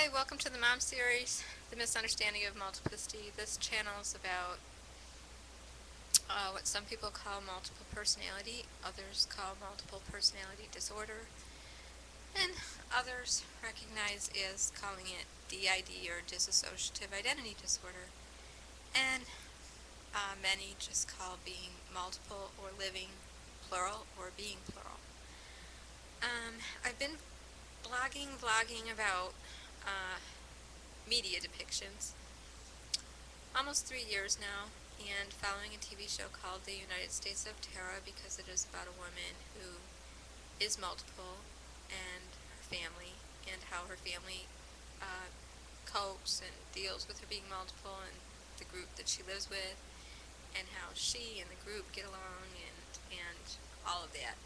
Hi, welcome to the Mom series, The Misunderstanding of Multiplicity. This channel is about what some people call multiple personality, others call multiple personality disorder, and others recognize as calling it DID or dissociative identity disorder, and many just call being multiple or living plural or being plural. I've been vlogging about media depictions almost 3 years now, and following a TV show called The United States of Tiea because it is about a woman who is multiple and her family, and how her family copes and deals with her being multiple and the group that she lives with, and how she and the group get along, and all of that.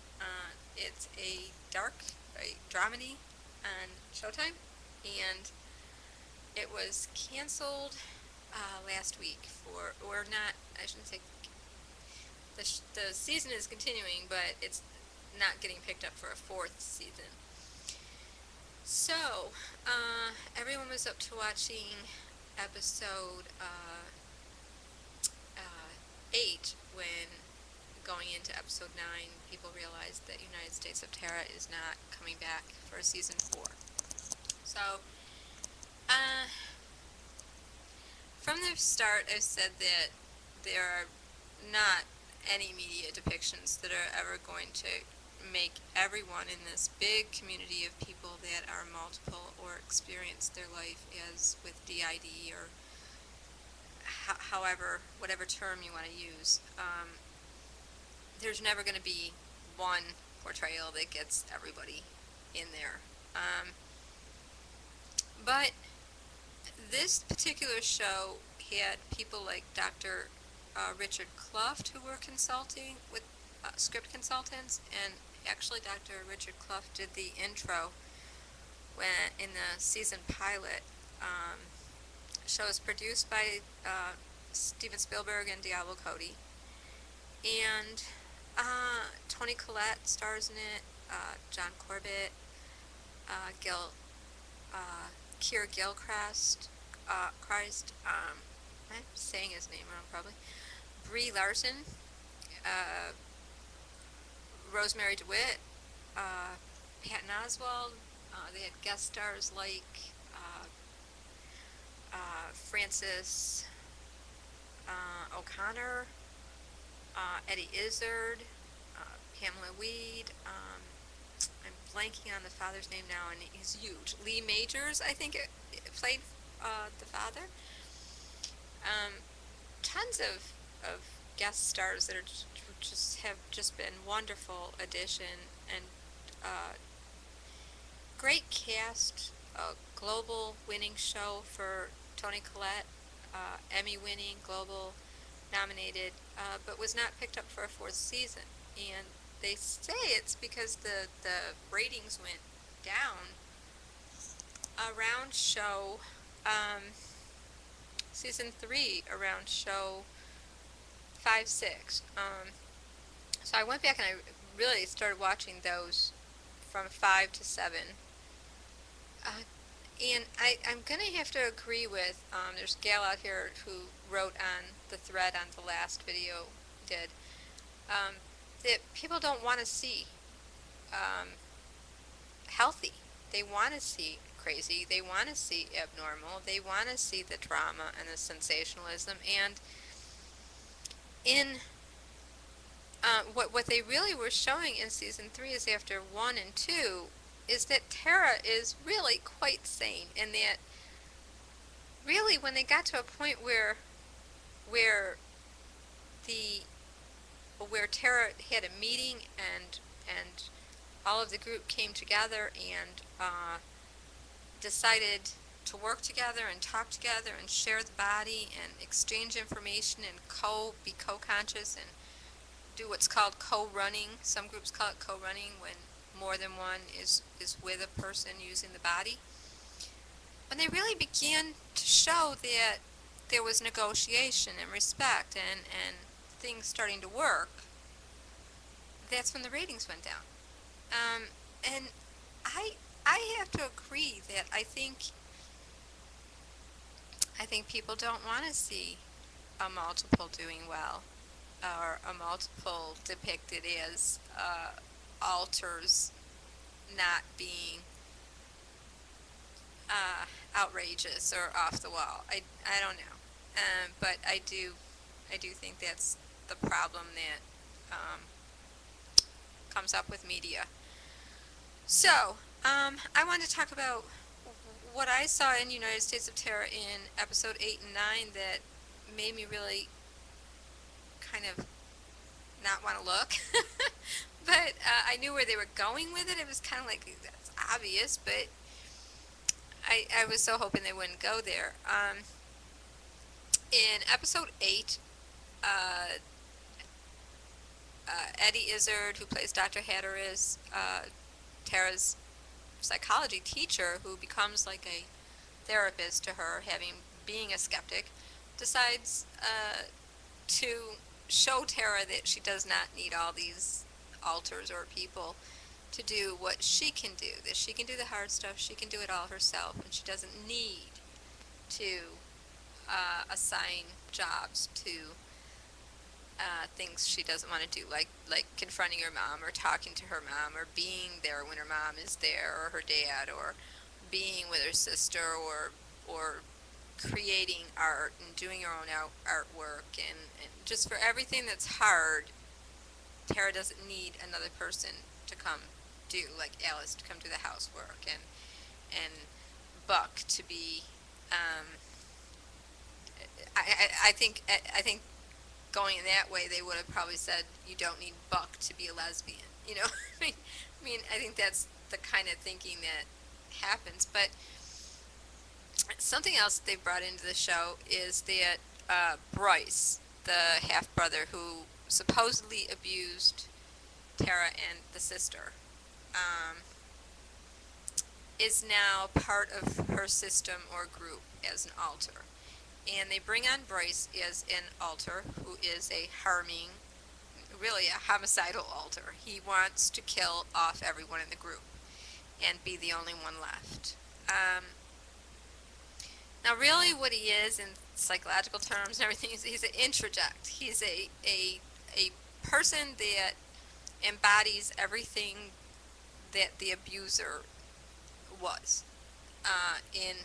It's a dark dramedy on Showtime, and it was canceled last week or not, I shouldn't say, the season is continuing, but it's not getting picked up for a 4th season. So, everyone was up to watching episode 8, when going into episode 9, people realized that United States of Tiea is not coming back for season 4. So, from the start, I've said that there are not any media depictions that are ever going to make everyone in this big community of people that are multiple or experience their life as with DID or however, whatever term you want to use. There's never going to be one portrayal that gets everybody in there. But this particular show had people like Dr. Richard Clough, who were consulting with script consultants, and actually Dr. Richard Clough did the intro when in the season pilot. Show is produced by Steven Spielberg and Diablo, Cody, and Toni Collette stars in it, John Corbett, Keir Gilchrist, I'm saying his name wrong probably, Brie Larson, Rosemary DeWitt, Patton Oswalt. They had guest stars like Frances O'Connor, Eddie Izzard, Pamela Weed. I'm blanking on the father's name now, and he's huge. Lee Majors, I think, it played the father. Tons of guest stars that have just been wonderful addition, and great cast. A global winning show for Toni Collette, Emmy winning, global nominated, but was not picked up for a 4th season. And they say it's because the ratings went down around show season 3, around show 5, 6. So I went back and I really started watching those from 5 to 7. And I'm going to have to agree with, there's a gal out here who wrote on the thread on the last video did, that people don't want to see healthy. They want to see crazy. They want to see abnormal. They want to see the drama and the sensationalism. And in what they really were showing in season 3 is after 1 and 2 is that Tiea is really quite sane, and that really when they got to a point where Tiea had a meeting and all of the group came together and decided to work together and talk together and share the body and exchange information and be co-conscious and do what's called co-running. Some groups call it co-running, when more than one is with a person using the body. When they really began to show that there was negotiation and respect and things starting to work, that's when the ratings went down. And I have to agree that I think I think people don't want to see a multiple doing well, or a multiple depicted as alters not being outrageous or off the wall. I don't know, but I do think that's the problem that comes up with media. So I wanted to talk about what I saw in United States of Terror in episode 8 and 9 that made me really kind of not want to look. But I knew where they were going with it. It was kind of like, that's obvious, but I was so hoping they wouldn't go there. In episode 8, uh, Eddie Izzard, who plays Dr. Hatteras, Tara's psychology teacher, who becomes like a therapist to her, being a skeptic, decides to show Tara that she does not need all these alters or people to do what she can do, that she can do the hard stuff, she can do it all herself, and she doesn't need to assign jobs to things she doesn't want to do, like confronting her mom or talking to her mom or being there when her mom is there or her dad, or being with her sister, or creating art and doing her own artwork, and just for everything that's hard, Tara doesn't need another person to come do, like Alice to come do the housework, and Buck to be. I think going in that way, they would have probably said you don't need Buck to be a lesbian. You know, I think that's the kind of thinking that happens. But something else they brought into the show is that Bryce, the half brother who supposedly abused Tara and the sister, um, is now part of her system or group as an alter. And they bring on Bryce as an alter who is a harming, really a homicidal alter. He wants to kill off everyone in the group and be the only one left. Now, really, what he is in psychological terms and everything, he's an introject. He's a person that embodies everything that the abuser was. In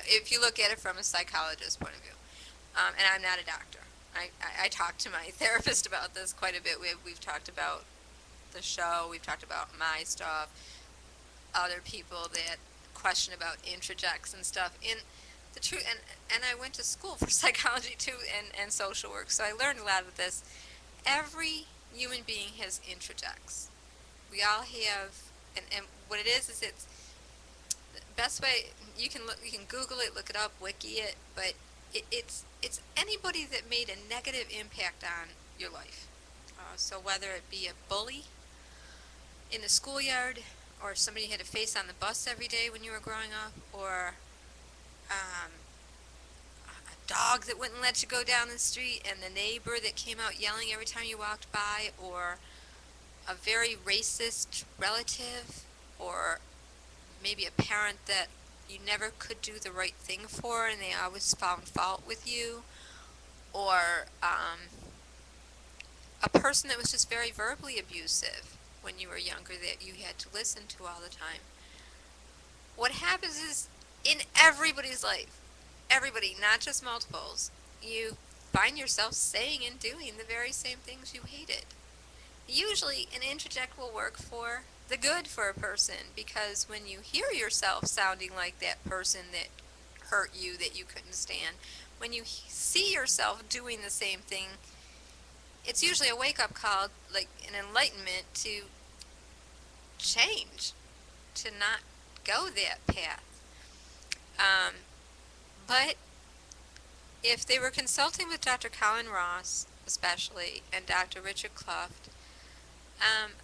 if you look at it from a psychologist's point of view, and I'm not a doctor. I talked to my therapist about this quite a bit. We've talked about the show. We've talked about my stuff. Other people that question about introjects and stuff. In the truth, and I went to school for psychology too, and social work. So I learned a lot of this. Every human being has introjects. We all have, and what it is it's the best way you can look. You can Google it, look it up, wiki it, but it's anybody that made a negative impact on your life. So whether it be a bully in the schoolyard, or somebody you had to face on the bus every day when you were growing up, or a dog that wouldn't let you go down the street, and the neighbor that came out yelling every time you walked by, or a very racist relative, or maybe a parent that you never could do the right thing for and they always found fault with you, or a person that was just very verbally abusive when you were younger that you had to listen to all the time. What happens is, in everybody's life, everybody, not just multiples, you find yourself saying and doing the very same things you hated. Usually an interject will work for the good for a person, because when you hear yourself sounding like that person that hurt you, that you couldn't stand, when you see yourself doing the same thing, it's usually a wake-up call, like an enlightenment to change, to not go that path. But if they were consulting with Dr. Colin Ross, especially, and Dr. Richard Kluft,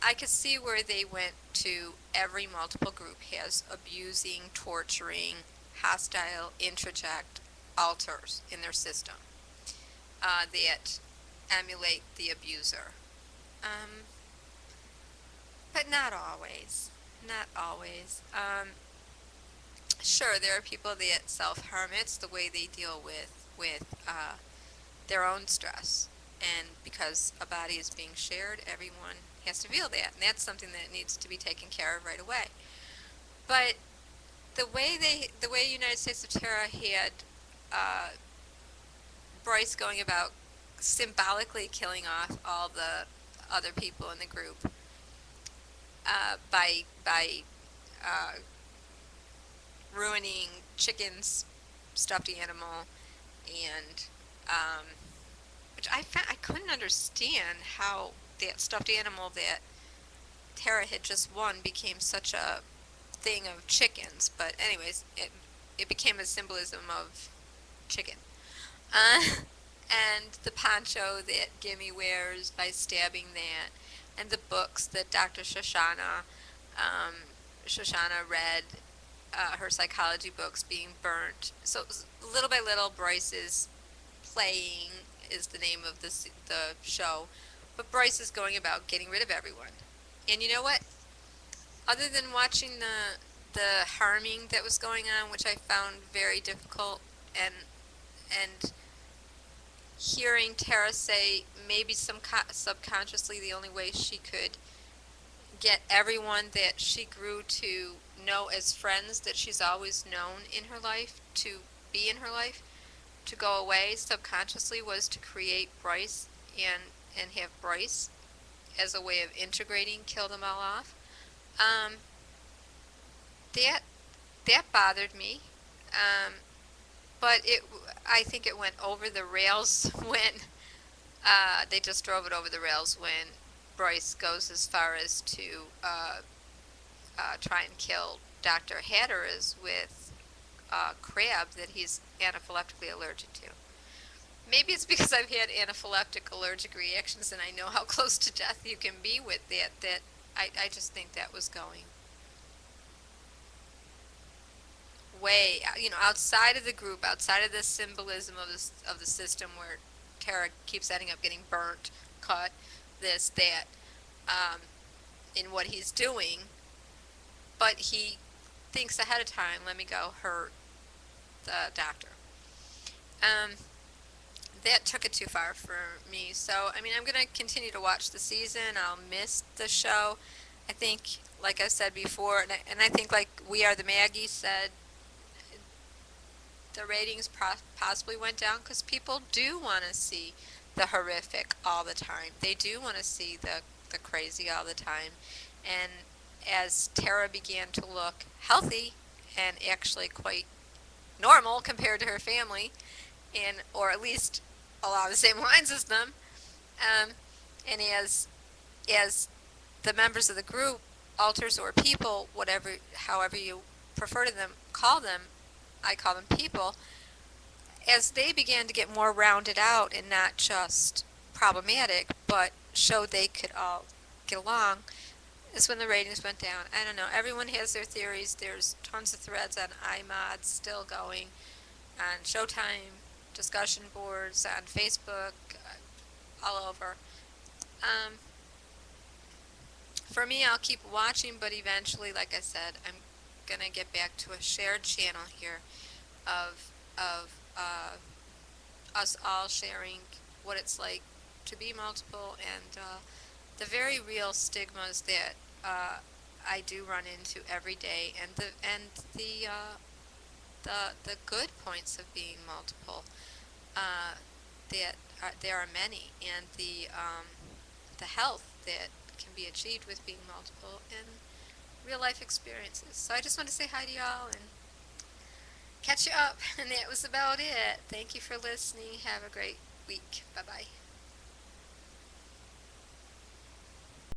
I could see where they went to every multiple group has abusing, torturing, hostile, introject alters in their system that emulate the abuser. But not always. Not always. Sure, there are people that self-harm. It's the way they deal with their own stress. And because a body is being shared, everyone has to feel that. And that's something that needs to be taken care of right away. But the way United States of Terra had uh, Bryce going about symbolically killing off all the other people in the group by ruining Chicken's stuffed animal, and which I couldn't understand how that stuffed animal that Tara had just won became such a thing of chickens. But anyways, it became a symbolism of chicken. Uh, and the poncho that Gimme wears by stabbing that, and the books that Dr. Um, Shoshana read, her psychology books being burnt. So little by little, Bryce is playing is the name of the show, but Bryce is going about getting rid of everyone. And you know what? Other than watching the harming that was going on, which I found very difficult, and and hearing Tara say maybe subconsciously the only way she could get everyone that she grew to know as friends that she's always known in her life to be in her life to go away subconsciously was to create Bryce and have Bryce as a way of integrating, kill them all off. Um, that that bothered me, um, but I think it went over the rails when they just drove it over the rails when Bryce goes as far as to try and kill Dr. Hatteras with crab that he's anaphylactically allergic to. Maybe it's because I've had anaphylactic allergic reactions and I know how close to death you can be with that I just think that was going way, outside of the group, outside of the symbolism of the system where Tara keeps ending up getting burnt, cut, this, that, um, in what he's doing, but he thinks ahead of time, let me go hurt the doctor. Um, that took it too far for me. So, I mean, I'm going to continue to watch the season. I'll miss the show. I think, like I said before, and I think like We Are the Maggie said, the ratings possibly went down because people do want to see the horrific all the time. They do want to see the crazy all the time. And as Tara began to look healthy and actually quite normal compared to her family, and or at least along the same lines as them, um, and as the members of the group, alters or people, whatever, however you prefer to them, call them, I call them people, as they began to get more rounded out and not just problematic, but showed they could all get along, is when the ratings went down. I don't know. Everyone has their theories. There's tons of threads on iMod still going, on Showtime, discussion boards, on Facebook, all over. Um, for me, I'll keep watching, but eventually, like I said, I'm gonna get back to a shared channel here of us all sharing what it's like to be multiple and the very real stigmas that I do run into every day, and the good points of being multiple. There are many, and the health that can be achieved with being multiple and real life experiences. So I just want to say hi to y'all and catch you up, and that was about it. Thank you for listening. Have a great week. Bye bye.